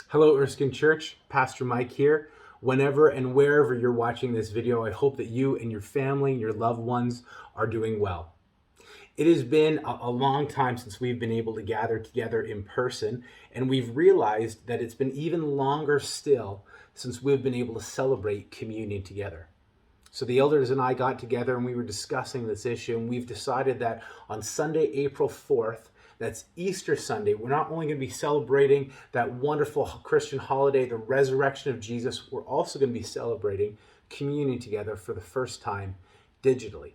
Hello, Erskine Church. Pastor Mike here. Whenever and wherever you're watching this video, I hope that you and your family, your loved ones are doing well. It has been a long time since we've been able to gather together in person, and we've realized that it's been even longer still since we've been able to celebrate communion together. So the elders and I got together and we were discussing this issue, and we've decided that on Sunday, April 4th, that's Easter Sunday, we're not only going to be celebrating that wonderful Christian holiday, the resurrection of Jesus, we're also going to be celebrating communion together for the first time digitally.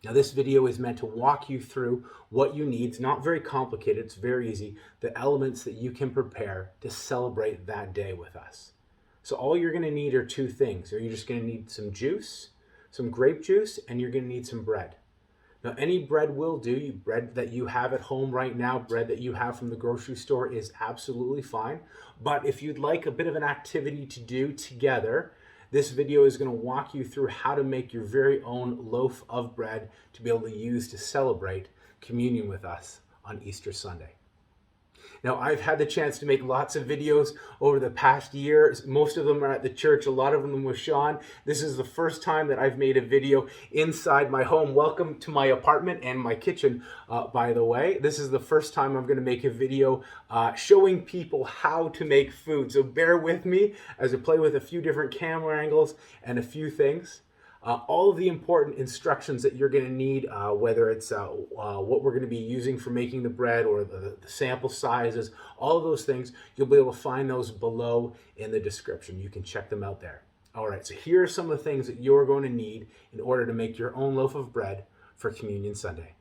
Now, this video is meant to walk you through what you need. It's not very complicated, it's very easy. The elements that you can prepare to celebrate that day with us. So all you're going to need are two things. You're just going to need some juice, some grape juice, and you're going to need some bread. Now, any bread will do. Bread that you have at home right now, bread that you have from the grocery store is absolutely fine. But if you'd like a bit of an activity to do together, this video is going to walk you through how to make your very own loaf of bread to be able to use to celebrate communion with us on Easter Sunday. Now, I've had the chance to make lots of videos over the past year. Most of them are at the church, a lot of them with Sean. This is the first time that I've made a video inside my home. Welcome to my apartment and my kitchen, by the way. This is the first time I'm going to make a video showing people how to make food. So bear with me as I play with a few different camera angles and a few things. All of the important instructions that you're going to need, whether it's what we're going to be using for making the bread or the sample sizes, all of those things, you'll be able to find those below in the description. You can check them out there. All right, so here are some of the things that you're going to need in order to make your own loaf of bread for Communion Sunday.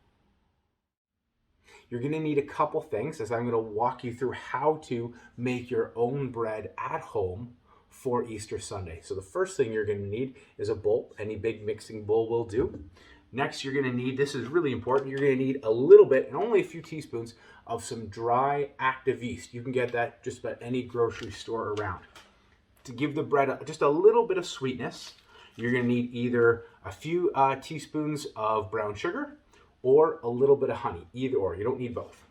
You're going to need a couple things, as I'm going to walk you through how to make your own bread at home for Easter Sunday. So the first thing you're going to need is a bowl. Any big mixing bowl will do. Next, you're going to need, this is really important, you're going to need a little bit, and only a few teaspoons, of some dry active yeast. You can get that just about any grocery store around. To give the bread just a little bit of sweetness, you're going to need either a few teaspoons of brown sugar or a little bit of honey, either or. You don't need both.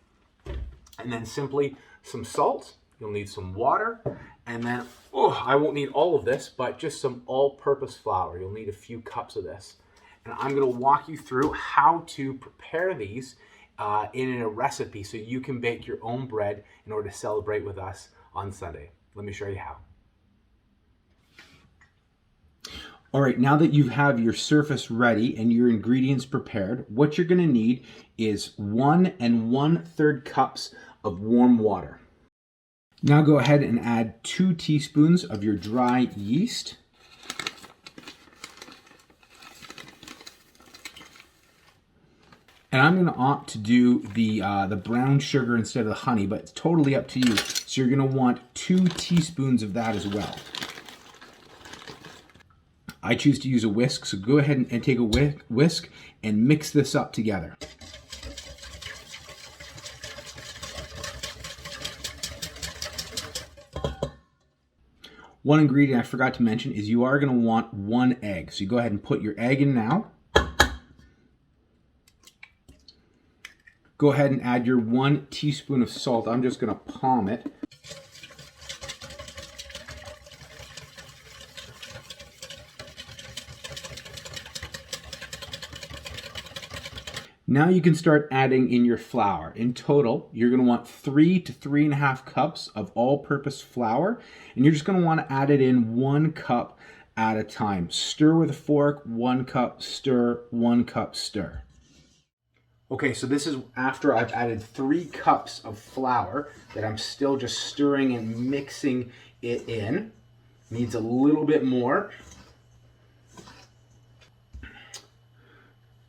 And then simply some salt. You'll need some water, and then, I won't need all of this, but just some all-purpose flour. You'll need a few cups of this. And I'm going to walk you through how to prepare these in a recipe so you can bake your own bread in order to celebrate with us on Sunday. Let me show you how. All right, now that you have your surface ready and your ingredients prepared, what you're going to need is 1 1/3 cups of warm water. Now go ahead and add 2 teaspoons of your dry yeast. And I'm going to opt to do the brown sugar instead of the honey, but it's totally up to you. So you're going to want 2 teaspoons of that as well. I choose to use a whisk, so go ahead and take a whisk and mix this up together. One ingredient I forgot to mention is you are going to want 1 egg. So you go ahead and put your egg in now. Go ahead and add your 1 teaspoon of salt. I'm just going to palm it. Now you can start adding in your flour. In total, you're going to want 3 to 3.5 cups of all-purpose flour, and you're just going to want to add it in 1 cup at a time. Stir with a fork, 1 cup, stir, 1 cup, stir. Okay, so this is after I've added 3 cups of flour that I'm still just stirring and mixing it in. Needs a little bit more.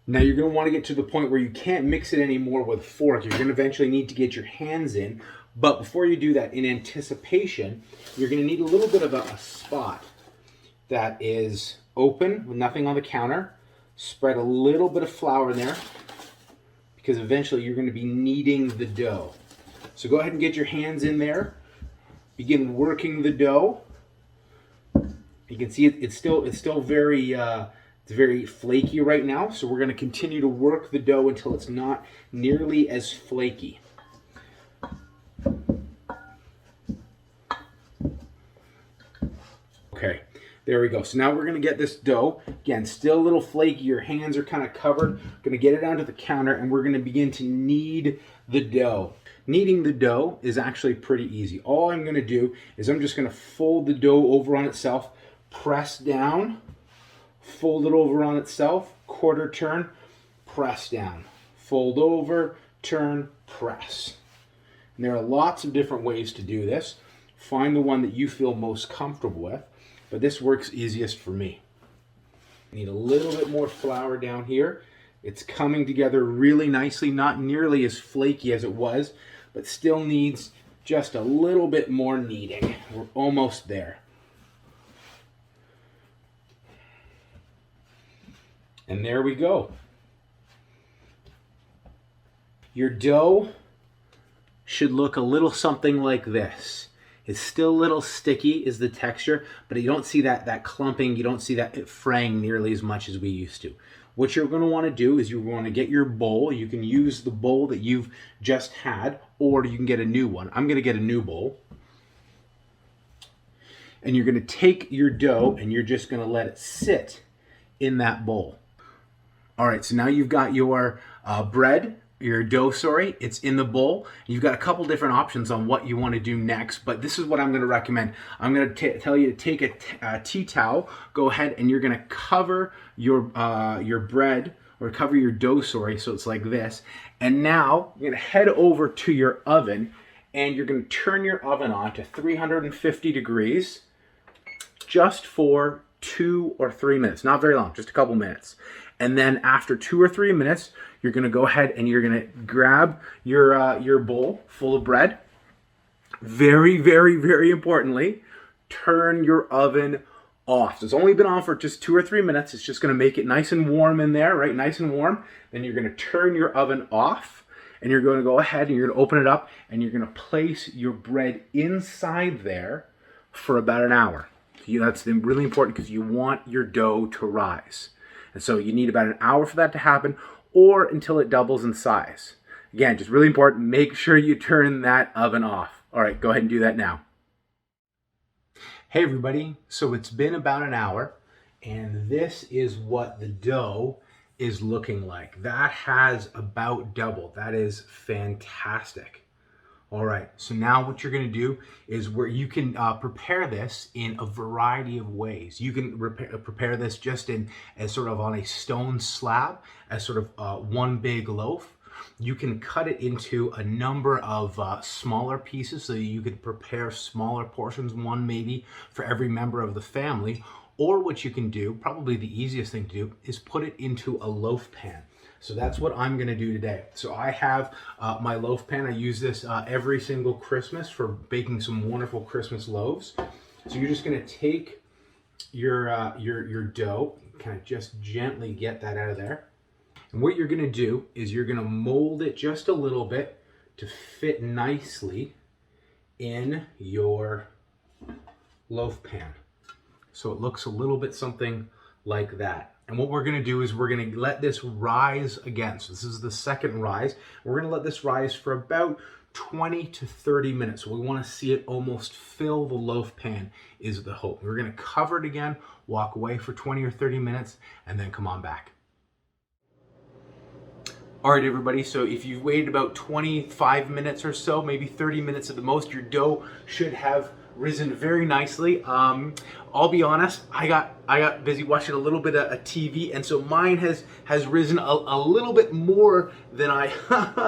Now you're going to want to get to the point where you can't mix it anymore with a fork. You're going to eventually need to get your hands in. But before you do that, in anticipation, you're going to need a little bit of a spot that is open with nothing on the counter. Spread a little bit of flour in there because eventually you're going to be kneading the dough. So go ahead and get your hands in there. Begin working the dough. You can see it's still very It's very flaky right now, so we're going to continue to work the dough until it's not nearly as flaky. Okay, there we go. So now we're going to get this dough. Again, still a little flaky. Your hands are kind of covered. We're going to get it onto the counter and we're going to begin to knead the dough. Kneading the dough is actually pretty easy. All I'm going to do is I'm just going to fold the dough over on itself, press down, fold it over on itself, quarter turn, press down, fold over, turn, press. And there are lots of different ways to do this. Find the one that you feel most comfortable with, but this works easiest for me. Need a little bit more flour down here. It's coming together really nicely, not nearly as flaky as it was, but still needs just a little bit more kneading. We're almost there. And there we go. Your dough should look a little something like this. It's still a little sticky is the texture, but you don't see that clumping, you don't see that fraying nearly as much as we used to. What you're going to want to do is you want to get your bowl. You can use the bowl that you've just had, or you can get a new one. I'm going to get a new bowl. And you're going to take your dough and you're just going to let it sit in that bowl. All right, so now you've got your your dough, it's in the bowl. You've got a couple different options on what you want to do next, but this is what I'm going to recommend. I'm going to tell you to take a tea towel, go ahead and you're going to cover your bread, or cover your dough, so it's like this. And now you're going to head over to your oven and you're going to turn your oven on to 350 degrees just for 2 or 3 minutes, not very long, just a couple minutes. And then after 2 or 3 minutes, you're going to go ahead and you're going to grab your bowl full of bread. Very, very, very importantly, turn your oven off. So it's only been on for just 2 or 3 minutes. It's just going to make it nice and warm in there, right? Nice and warm. Then you're going to turn your oven off and you're going to go ahead and you're going to open it up and you're going to place your bread inside there for about an hour. That's really important because you want your dough to rise. And so you need about an hour for that to happen, or until it doubles in size. Again, just really important, make sure you turn that oven off. All right, go ahead and do that now. Hey everybody, so it's been about an hour, and this is what the dough is looking like. That has about doubled. That is fantastic. All right, so now what you're going to do is where you can prepare this in a variety of ways. You can prepare this just as sort of on a stone slab, as sort of one big loaf. You can cut it into a number of smaller pieces, so you could prepare smaller portions, one maybe for every member of the family. Or what you can do, probably the easiest thing to do, is put it into a loaf pan. So that's what I'm going to do today. So I have my loaf pan. I use this every single Christmas for baking some wonderful Christmas loaves. So you're just going to take your dough, kind of just gently get that out of there. And what you're going to do is you're going to mold it just a little bit to fit nicely in your loaf pan. So it looks a little bit something like that. And what we're going to do is we're going to let this rise again. So this is the second rise. We're going to let this rise for about 20 to 30 minutes. So we want to see it almost fill the loaf pan is the hope. We're going to cover it again, walk away for 20 or 30 minutes, and then come on back. All right, everybody, so if you've waited about 25 minutes or so, maybe 30 minutes at the most, your dough should have risen very nicely. I'll be honest, I got busy watching a little bit of TV, and so mine has risen a little bit more than I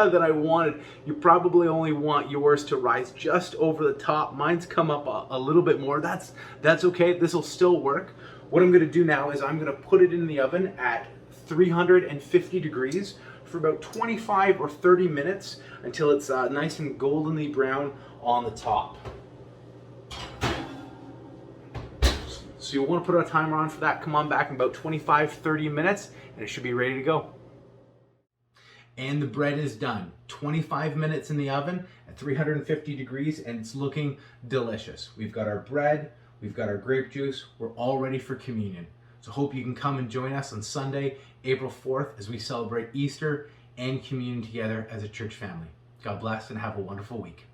than I wanted. You probably only want yours to rise just over the top. Mine's come up a little bit more. That's okay. This will still work. What I'm going to do now is I'm going to put it in the oven at 350 degrees for about 25 or 30 minutes until it's nice and goldenly brown on the top. So you'll want to put a timer on for that. Come on back in about 25-30 minutes and it should be ready to go. And the bread is done. 25 minutes in the oven at 350 degrees and it's looking delicious. We've got our bread, we've got our grape juice, we're all ready for communion. So hope you can come and join us on Sunday, April 4th as we celebrate Easter and communion together as a church family. God bless and have a wonderful week.